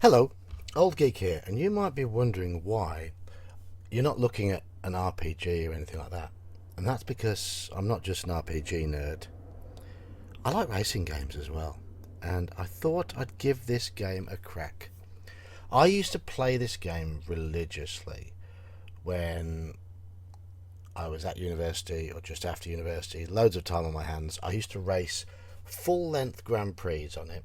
Hello, Old Geek here, and you might be wondering why you're not looking at an RPG or anything like that. And that's because I'm not just an RPG nerd. I like racing games as well, and I thought I'd give this game a crack. I used to play this game religiously when I was at university or just after university, loads of time on my hands. I used to race full-length Grand Prix on it,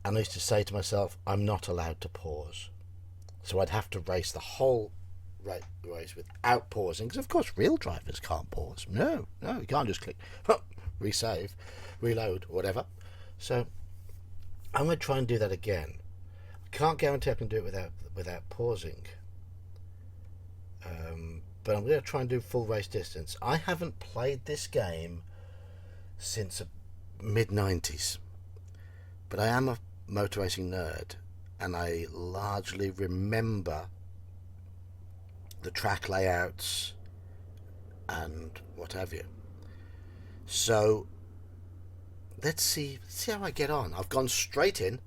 and I used to say to myself, I'm not allowed to pause. So I'd have to race the whole race without pausing, because of course real drivers can't pause. No, you can't just click, resave, reload, whatever. So I'm going to try and do that again. I can't guarantee I can do it without pausing. But I'm going to try and do full race distance. I haven't played this game since mid-90s. But I am a motor racing nerd, and I largely remember the track layouts and what have you. So let's see how I get on. I've gone straight in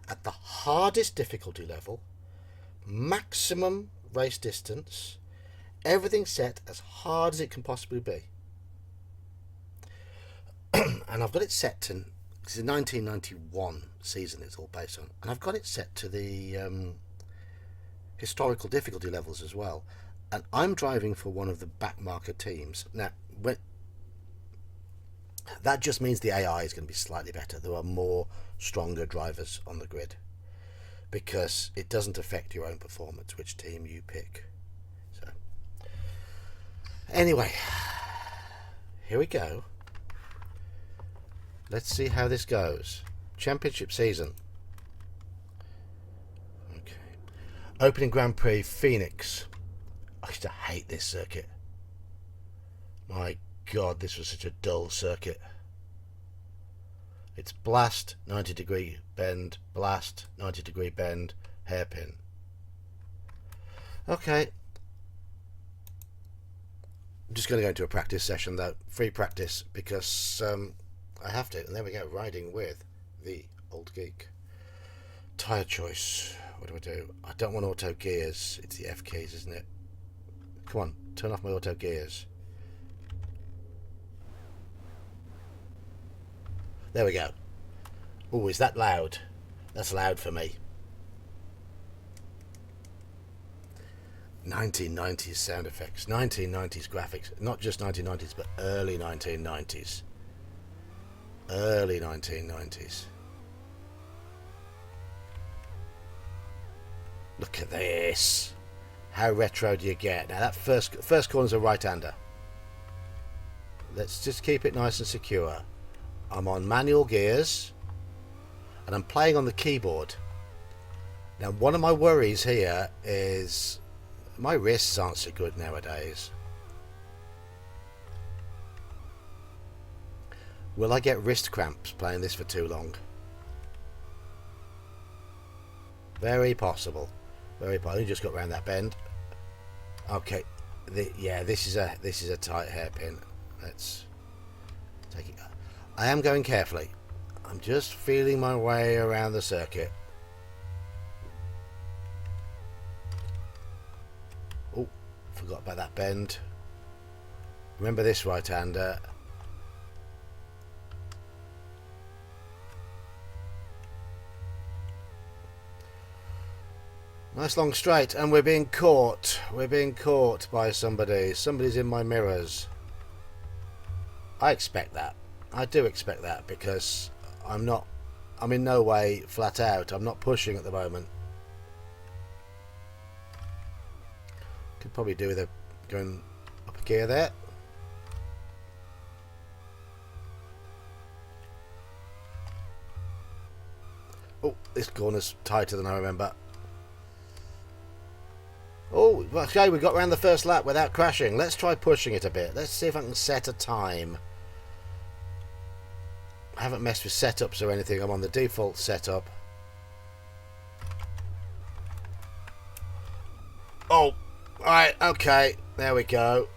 at the hardest difficulty level, maximum race distance, everything set as hard as it can possibly be. And I've got it set to, it's a 1991 season it's all based on, and I've got it set to the historical difficulty levels as well. And I'm driving for one of the backmarker teams. Now, that just means the AI is going to be slightly better. There are more stronger drivers on the grid, because it doesn't affect your own performance which team you pick. So anyway, here we go. Let's see how this goes. Championship season. Okay. Opening Grand Prix, Phoenix. I used to hate this circuit. My God, this was such a dull circuit. It's blast, 90-degree bend, blast, 90-degree bend, hairpin. Okay. I'm just going to go into a practice session though. Free practice, because I have to. And there we go, riding with the Old Geek. Tyre choice. What do? I don't want auto gears. It's the F keys, isn't it? Come on, turn off my auto gears. There we go. Oh, is that loud? That's loud for me. 1990s sound effects. 1990s graphics. Not just 1990s, but early 1990s. Early 1990s. Look at this. How retro do you get? Now that first corner's a right-hander. Let's just keep it nice and secure. I'm on manual gears, and I'm playing on the keyboard. Now one of my worries here is my wrists aren't so good nowadays. Will I get wrist cramps playing this for too long? Very possible. Very possible. You just got around that bend. Okay. Yeah, this is a tight hairpin. Let's take it. I am going carefully. I'm just feeling my way around the circuit. Oh, forgot about that bend. Remember this right-hander. Nice long straight, and we're being caught. We're being caught by somebody. Somebody's in my mirrors. I expect that. I do expect that, because I'm in no way flat out. I'm not pushing at the moment. Could probably do with going up a gear there. Oh, this corner's tighter than I remember. Oh, okay, we got around the first lap without crashing. Let's try pushing it a bit. Let's see if I can set a time. I haven't messed with setups or anything. I'm on the default setup. Oh, alright, okay. There we go.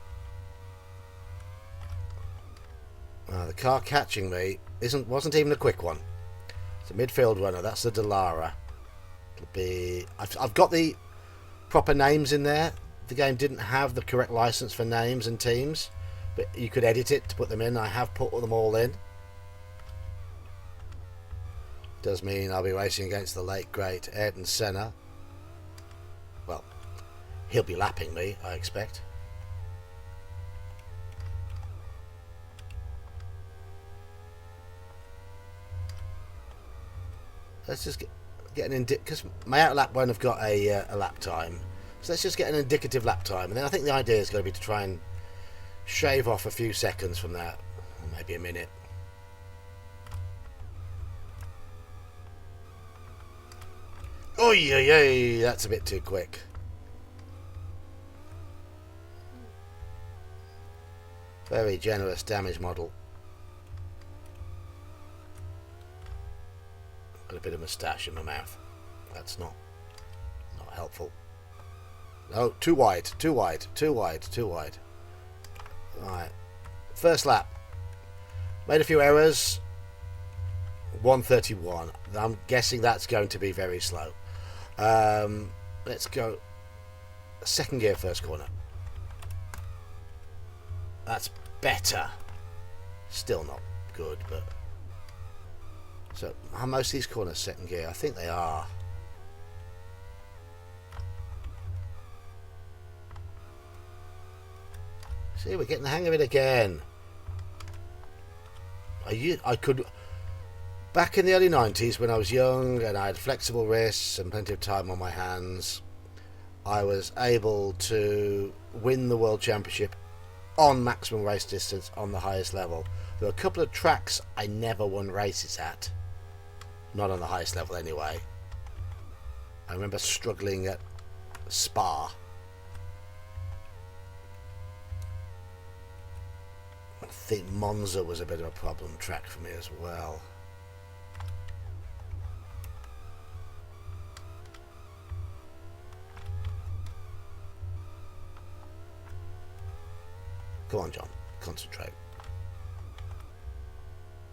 The car catching me wasn't even a quick one. It's a midfield runner. That's the Dallara. I've got the proper names in there. The game didn't have the correct license for names and teams, but you could edit it to put them in. I have put them all in. Does mean I'll be racing against the late great Ayrton Senna. Well, he'll be lapping me, I expect. Let's just get an because my outlap won't have got a lap time. So let's just get an indicative lap time, and then I think the idea is going to be to try and shave off a few seconds from that, or maybe a minute. Oh yeah, that's a bit too quick. Very generous damage model. Got a bit of moustache in my mouth. That's not helpful. No, too wide. Right. First lap. Made a few errors. 131. I'm guessing that's going to be very slow. Let's go second gear, first corner. That's better. Still not good, but so are most of these corners second gear? I think they are. See, we're getting the hang of it again. I could back in the early 90s when I was young and I had flexible wrists and plenty of time on my hands, I was able to win the World Championship on maximum race distance on the highest level. There were a couple of tracks I never won races at. Not on the highest level anyway. I remember struggling at Spa. I think Monza was a bit of a problem track for me as well. Come on, John, concentrate.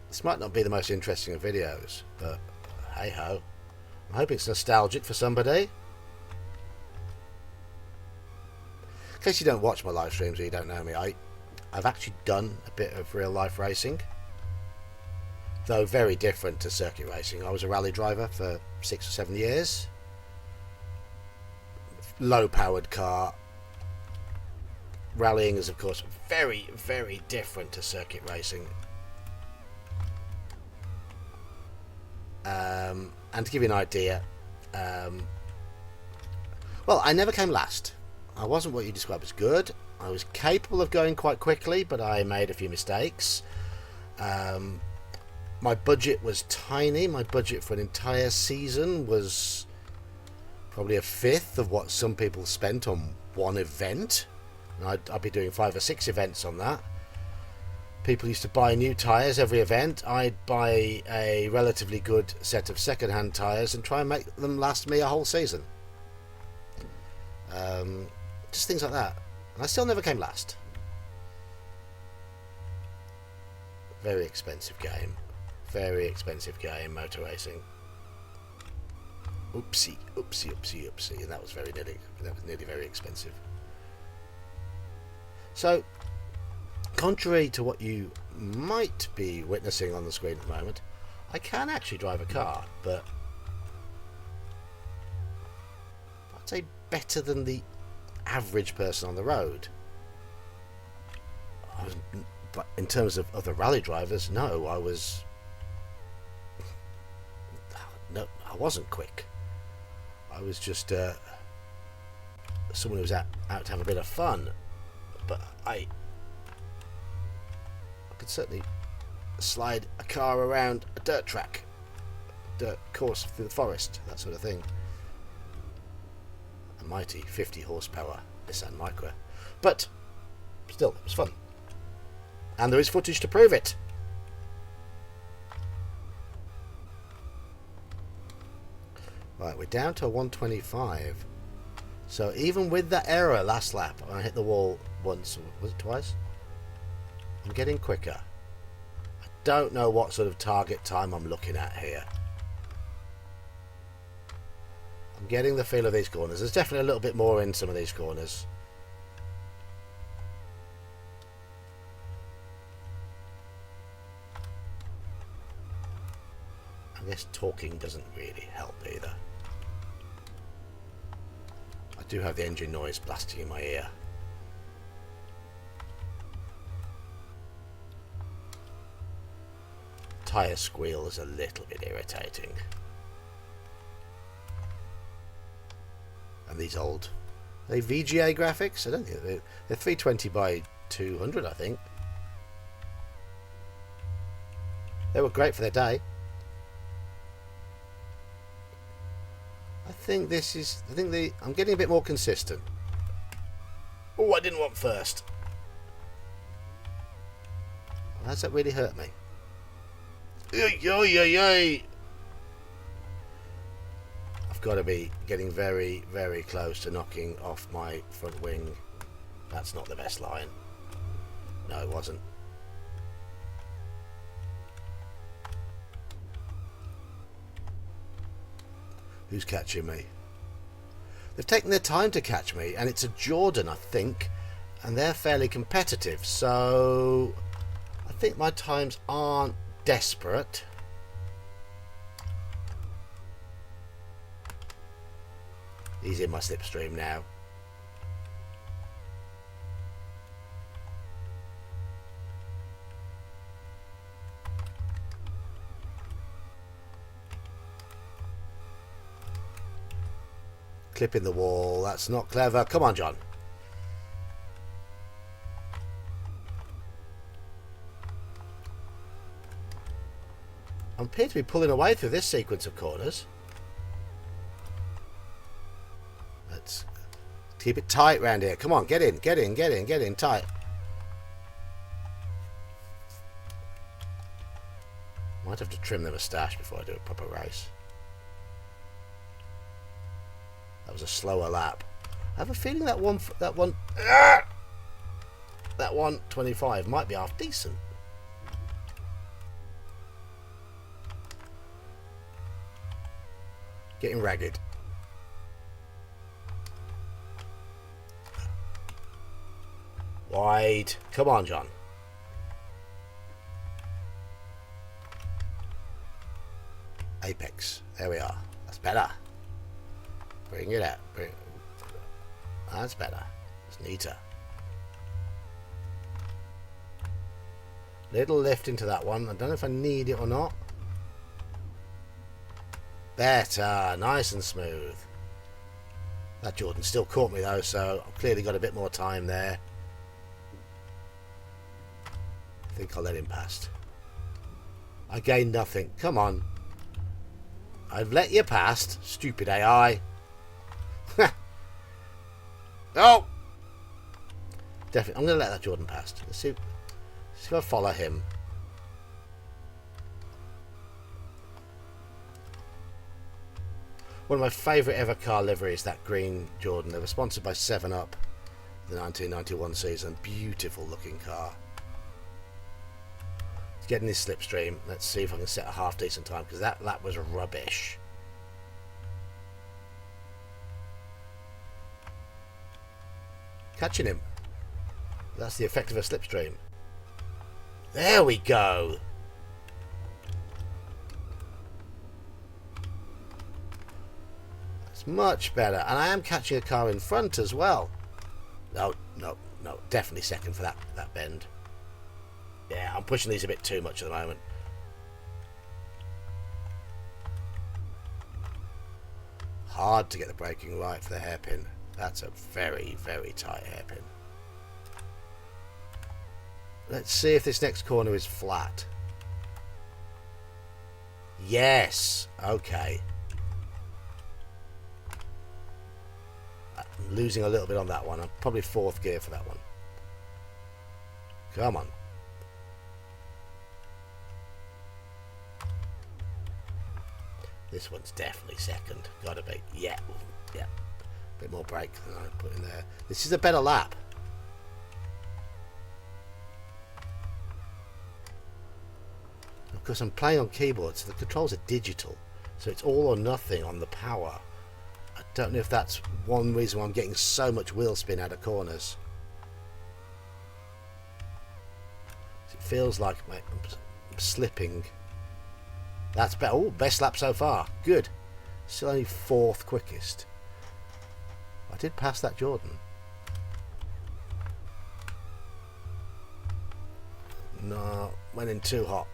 This might not be the most interesting of videos, but hey ho. I'm hoping it's nostalgic for somebody. In case you don't watch my live streams or you don't know me, I've actually done a bit of real life racing, though very different to circuit racing. I was a rally driver for 6 or 7 years. Low powered car. Rallying is of course very, very different to circuit racing. And to give you an idea, well, I never came last. I wasn't what you describe as good. I was capable of going quite quickly, but I made a few mistakes. My budget was tiny. My budget for an entire season was probably a fifth of what some people spent on one event. And I'd be doing 5 or 6 events on that. People used to buy new tyres every event. I'd buy a relatively good set of second-hand tyres and try and make them last me a whole season. Just things like that. And I still never came last. Very expensive game. Very expensive game, motor racing. Oopsie. And that was nearly very expensive. So, contrary to what you might be witnessing on the screen at the moment, I can actually drive a car, but I'd say better than the average person on the road. But in terms of other rally drivers, no, I wasn't quick. I was just someone who was out to have a bit of fun. But I could certainly slide a car around a dirt track, dirt course through the forest, that sort of thing. A mighty 50 horsepower Nissan Micra. But still, it was fun. And there is footage to prove it. Right, we're down to 125. So even with that error last lap, I hit the wall once, or was it twice? I'm getting quicker. I don't know what sort of target time I'm looking at here. I'm getting the feel of these corners. There's definitely a little bit more in some of these corners. I guess talking doesn't really help either. I do have the engine noise blasting in my ear. Tyre squeal is a little bit irritating. And these old... Are they VGA graphics? I don't think they're 320 by 200, I think. They were great for their day. I think this is... I'm getting a bit more consistent. Oh, I didn't want first. How's that really hurt me? I've got to be getting very, very close to knocking off my front wing. That's not the best line. No, it wasn't. Who's catching me? They've taken their time to catch me, and it's a Jordan, I think, and they're fairly competitive, so I think my times aren't desperate. He's in my slipstream now. Clipping the wall, that's not clever. Come on, John. I appear to be pulling away through this sequence of corners. Let's keep it tight round here. Come on, get in tight. Might have to trim the moustache before I do a proper race. That was a slower lap. I have a feeling that 125 might be half decent. Getting ragged. Wide. Come on, John. Apex. There we are. That's better. Bring it out. That's better. It's neater. Little lift into that one. I don't know if I need it or not. Better. Nice and smooth. That Jordan still caught me though, so I've clearly got a bit more time there. I think I'll let him past. I gained nothing. Come on. I've let you past. Stupid AI. Oh! Definitely. I'm going to let that Jordan past. Let's see if I follow him. One of my favourite ever car liveries, that green Jordan. They were sponsored by 7-Up, the 1991 season. Beautiful looking car. It's getting his slipstream. Let's see if I can set a half decent time, because that was rubbish. Catching him. That's the effect of a slipstream. There we go. That's much better. And I am catching a car in front as well. No. Definitely second for that bend. Yeah, I'm pushing these a bit too much at the moment. Hard to get the braking right for the hairpin. That's a very, very tight hairpin. Let's see if this next corner is flat. Yes. Okay. I'm losing a little bit on that one. I'm probably fourth gear for that one. Come on. This one's definitely second. Gotta be. Yeah. Yeah. Bit more brake than I put in there. This is a better lap. Of course, I'm playing on keyboard, so the controls are digital, so it's all or nothing on the power. Don't know if that's one reason why I'm getting so much wheel spin out of corners. It feels like I'm slipping. That's better. Oh, best lap so far. Good. Still only 4th quickest. I did pass that Jordan. No, went in too hot.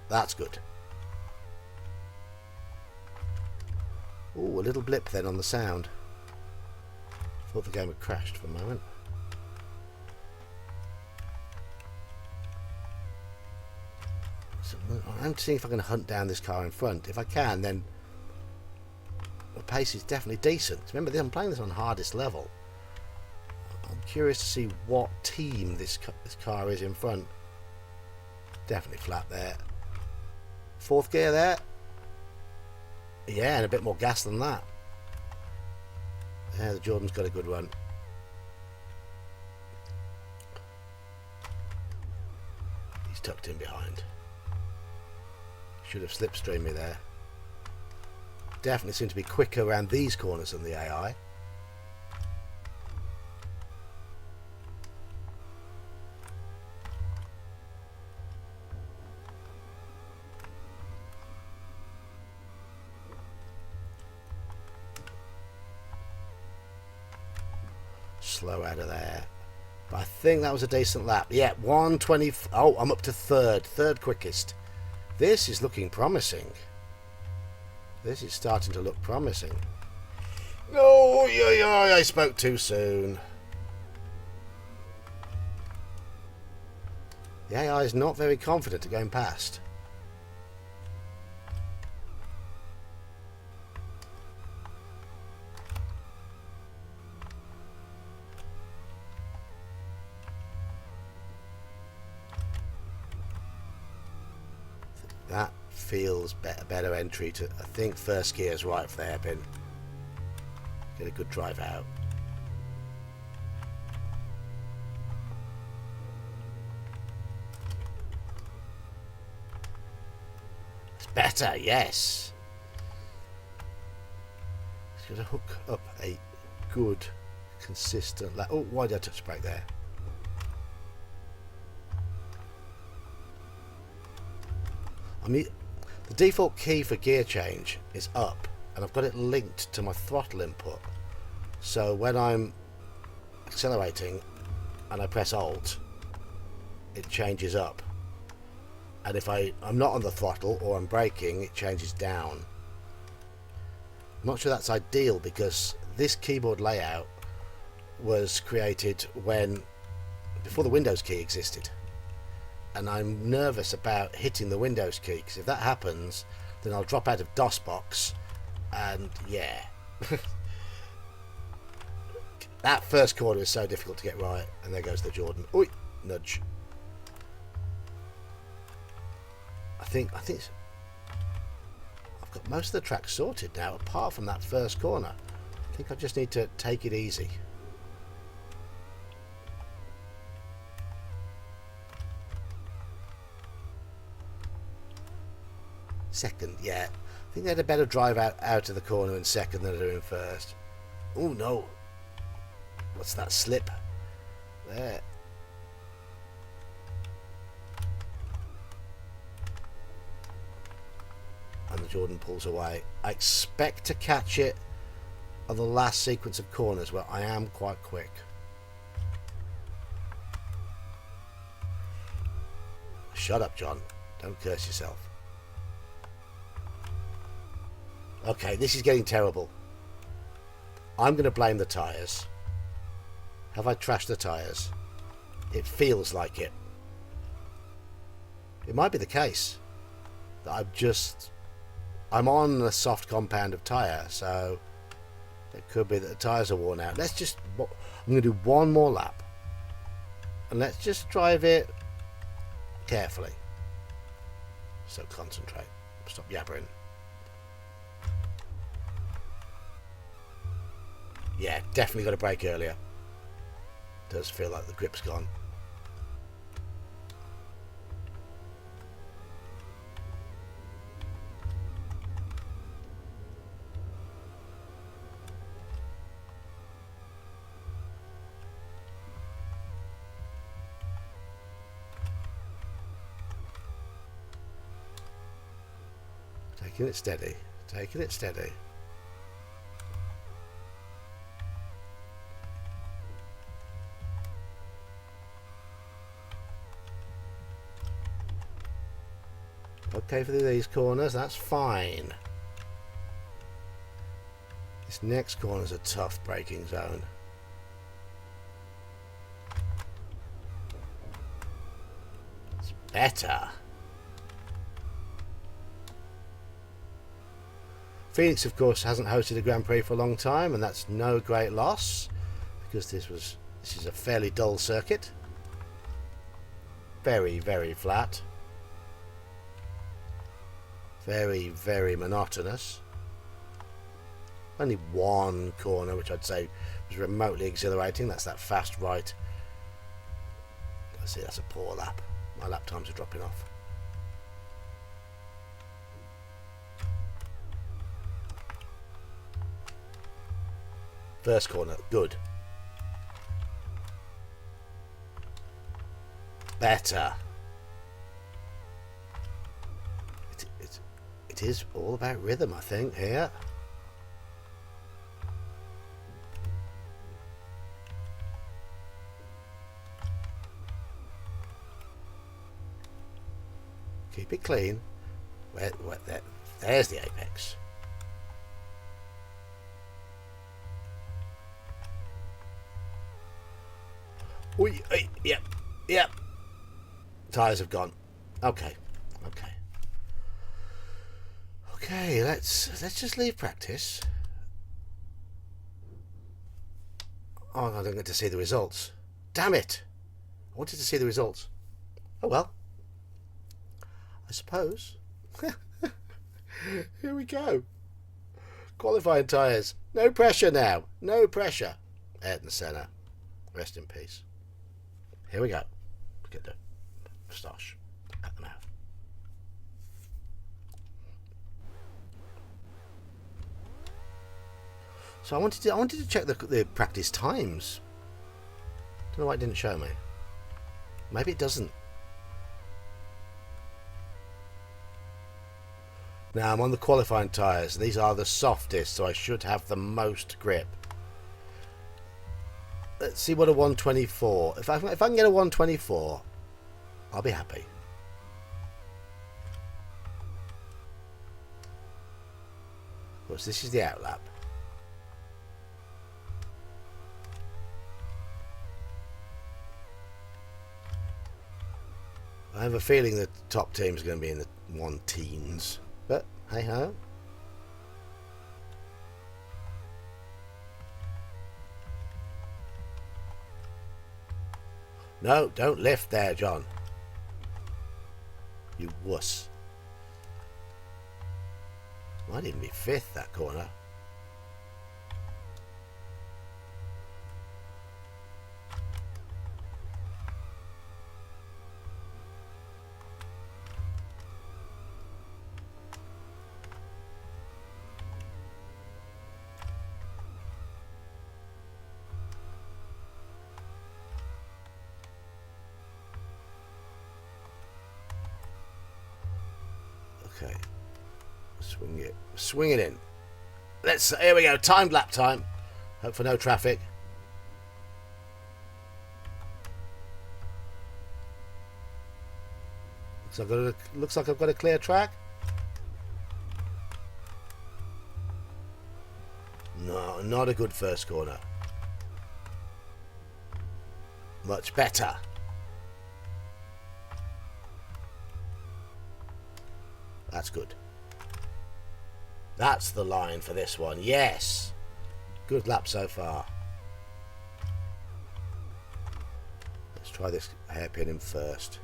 That's good. Ooh, a little blip then on the sound. Thought the game had crashed for a moment. So I'm seeing if I can hunt down this car in front. If I can, then the pace is definitely decent. Remember, I'm playing this on hardest level. I'm curious to see what team this car is in front. Definitely flat there. 4th gear there. Yeah, and a bit more gas than that. Yeah, the Jordan's got a good run. He's tucked in behind. Should have slipstreamed me there. Definitely seems to be quicker around these corners than the AI. Slow out of there. But I think that was a decent lap. Yeah, 120. Oh, I'm up to 3rd. 3rd quickest. This is looking promising. This is starting to look promising. No, I spoke too soon. The AI is not very confident at going past. That feels a better entry to, I think 1st gear is right for the hairpin. Get a good drive out. It's better, yes. It's going to hook up a good, consistent lap. Oh, why did I touch the brake there? I mean, the default key for gear change is up, and I've got it linked to my throttle input. So when I'm accelerating and I press Alt, it changes up. And if I'm not on the throttle or I'm braking, it changes down. I'm not sure that's ideal because this keyboard layout was created before the Windows key existed. And I'm nervous about hitting the Windows key, because if that happens, then I'll drop out of DOSBox, and yeah. That first corner is so difficult to get right, and there goes the Jordan. Oi, nudge. I think I've got most of the track sorted now, apart from that first corner. I think I just need to take it easy. Second, yeah. I think they had a better drive out of the corner in second than they're doing first. Oh no. What's that slip? There. And the Jordan pulls away. I expect to catch it on the last sequence of corners where I am quite quick. Shut up, John. Don't curse yourself. Okay, this is getting terrible. I'm going to blame the tyres. Have I trashed the tyres? It feels like it. It might be the case that I'm on a soft compound of tyre, so it could be that the tyres are worn out. I'm going to do one more lap, and let's just drive it carefully. So concentrate. Stop yabbering. Yeah, definitely got to brake earlier. Does feel like the grip's gone. Taking it steady. Taking it steady. Okay for these corners, that's fine. This next corner is a tough braking zone. It's better. Phoenix, of course, hasn't hosted a Grand Prix for a long time, and that's no great loss because this is a fairly dull circuit. Very, very flat. Very, very monotonous. Only one corner which I'd say was remotely exhilarating. That's that fast right. Let's see, that's a poor lap. My lap times are dropping off. First corner, good. Better. It is all about rhythm, I think, here. Keep it clean. There's the apex. Yep. Tyres have gone. Okay. Okay, let's just leave practice. Oh, I don't get to see the results. Damn it! I wanted to see the results. Oh well. I suppose. Here we go. Qualifying tyres. No pressure now. No pressure. Ayrton Senna. Rest in peace. Here we go. Get the moustache at the mouth. So I wanted to check the practice times. Don't know why it didn't show me. Maybe it doesn't. Now I'm on the qualifying tyres. These are the softest, so I should have the most grip. Let's see what a 124. If I can get a 124, I'll be happy. Of course, this is the outlap. I have a feeling that the top team is going to be in the 1-teens, but hey ho. No, don't lift there, John. You wuss. Might even be fifth, that corner. Okay, swing it in. Here we go, timed lap time. Hope for no traffic. Looks like I've got a clear track. No, not a good first corner. Much better. That's good. That's the line for this one. Yes. Good lap so far. Let's try this hairpin in first.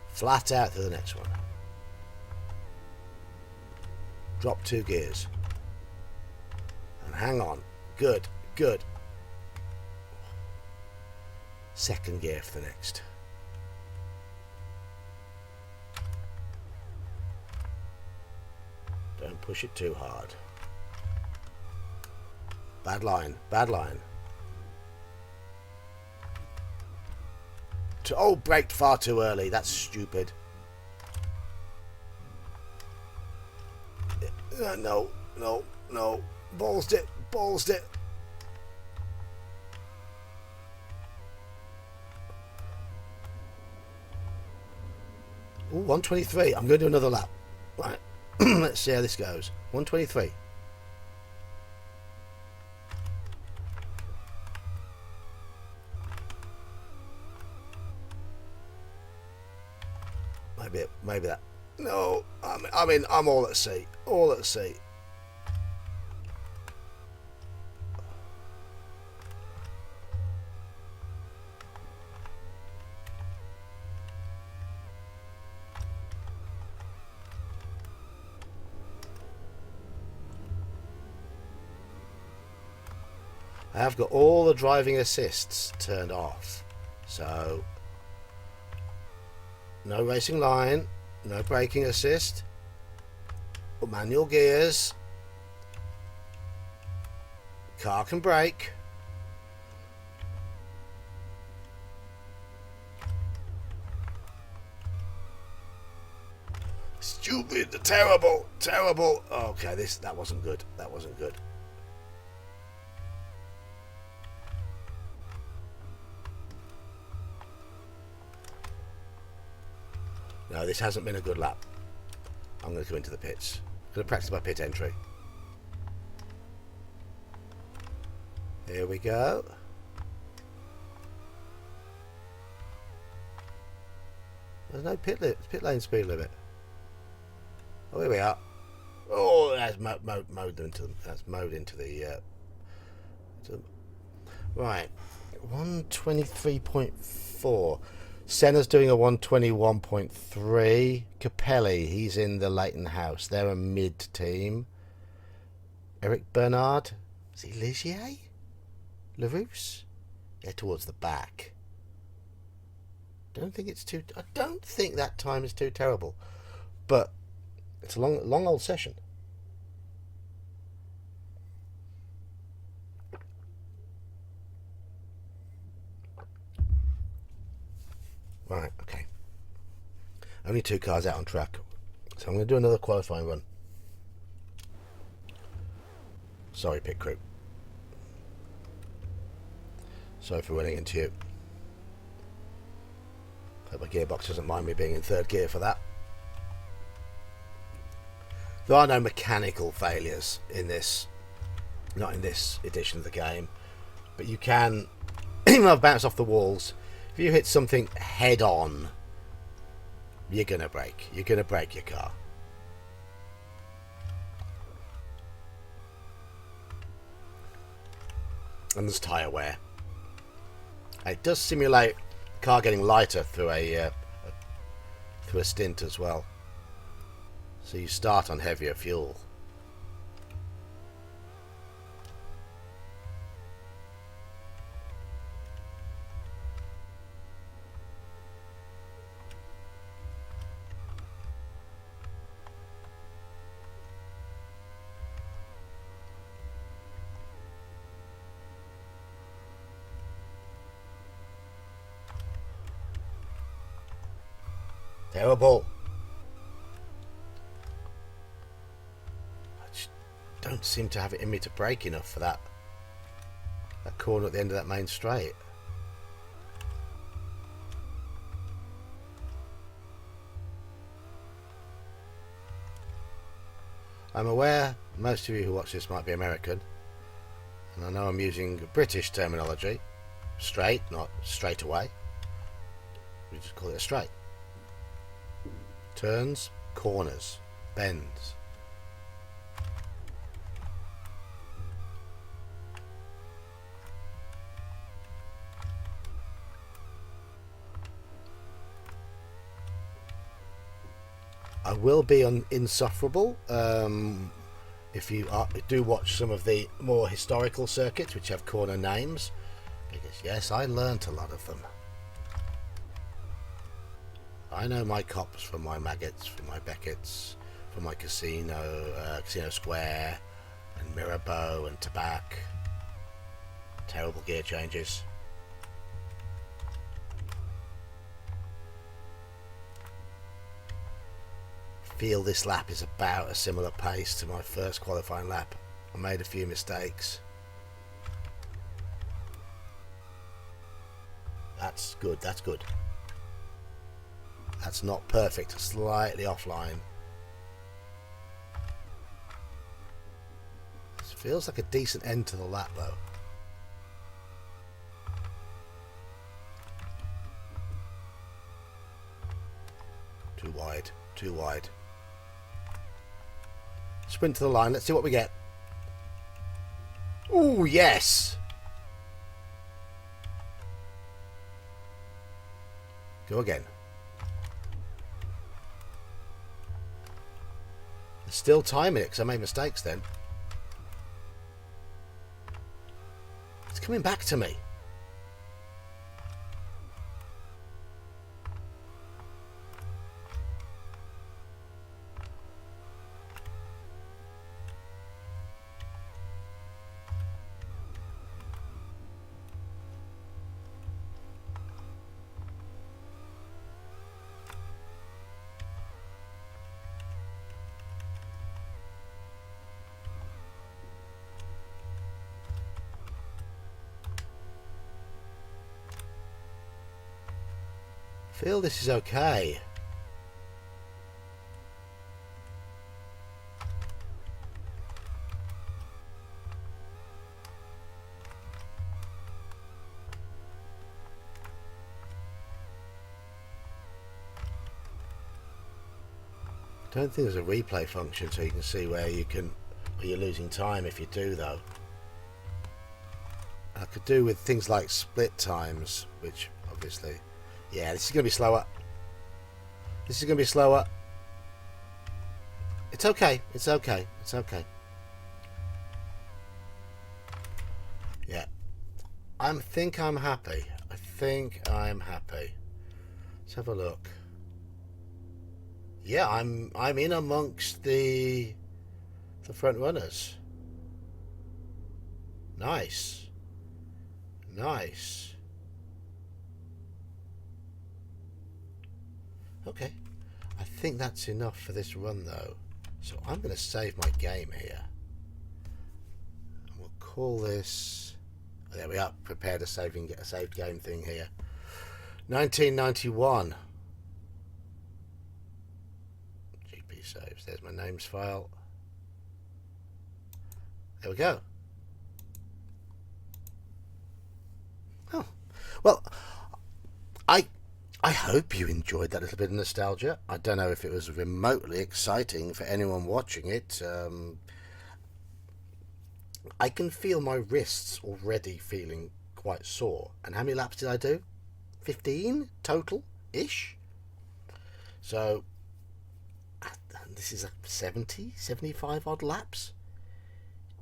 Flat out to the next one. Drop 2 gears. And hang on. Good. Second gear for the next. Don't push it too hard. Bad line. Oh, braked far too early. That's stupid. No, no, no. Ballsed it. Ballsed it. Ooh, 123. I'm going to do another lap. Right. Let's see how this goes. 123. Maybe that. No, I'm all at sea. All at sea. I have got all the driving assists turned off, so no racing line, no braking assist, manual gears, car can brake. Stupid, terrible, terrible. Okay, that wasn't good. That wasn't good. No, this hasn't been a good lap. I'm going to go into the pits. I'm going to practice my pit entry. Here we go. There's no pit lane speed limit. Oh, here we are. Oh, that's mowed into them. That's mowed into the. Right, 123.4. Senna's doing a 121.3. Capelli, he's in the Leighton House. They're a mid-team. Eric Bernard, is he Ligier? LaRousse? Yeah, towards the back. I don't think that time is too terrible. But it's a long old session. Right, okay. Only 2 cars out on track. So I'm going to do another qualifying run. Sorry, pit crew. Sorry for running into you. Hope my gearbox doesn't mind me being in 3rd gear for that. There are no mechanical failures in this. Not in this edition of the game. But you can, even though I've bounced off the walls, if you hit something head on, you're going to break. You're going to break your car. And there's tyre wear. It does simulate the car getting lighter through a stint as well. So you start on heavier fuel. Terrible. I just don't seem to have it in me to brake enough for that corner at the end of that main straight. I'm aware most of you who watch this might be American, and I know I'm using British terminology. Straight, not straight away. We just call it a straight. Turns, corners, bends. I will be insufferable if you do watch some of the more historical circuits which have corner names, because yes, I learnt a lot of them. I know my cops from my maggots, from my Beckett's, from my Casino Square, and Mirabeau and Tabac. Terrible gear changes. feel this lap is about a similar pace to my first qualifying lap. I made a few mistakes. That's good, that's good. That's not perfect, slightly offline. This feels like a decent end to the lap though. Too wide, too wide. Sprint to the line, let's see what we get. Ooh, yes! Go again. There's still time in it because I made mistakes then. It's coming back to me. Feel this is okay. I don't think there's a replay function so you can see where you're losing time if you do though. I could do with things like split times, which obviously, yeah, this is going to be slower. This is going to be slower. It's okay. It's okay. It's okay. Yeah. I think I'm happy. I think I'm happy. Let's have a look. Yeah, I'm in amongst the front runners. Nice. Nice. Okay, I think that's enough for this run though. So I'm going to save my game here. And we'll call this... Oh, there we are. Prepared a saved game thing here. 1991. GP saves. There's my names file. There we go. Oh, well, I hope you enjoyed that little bit of nostalgia. I don't know if it was remotely exciting for anyone watching it. I can feel my wrists already feeling quite sore. And how many laps did I do? 15 total-ish? So, this is 70, 75 odd laps?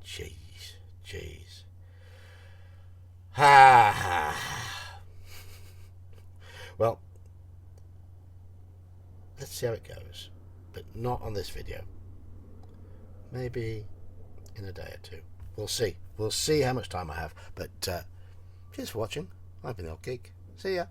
Jeez, jeez. Well, let's see how it goes, but not on this video. Maybe in a day or two. We'll see. We'll see how much time I have. But cheers for watching. I've been the Old Geek. See ya.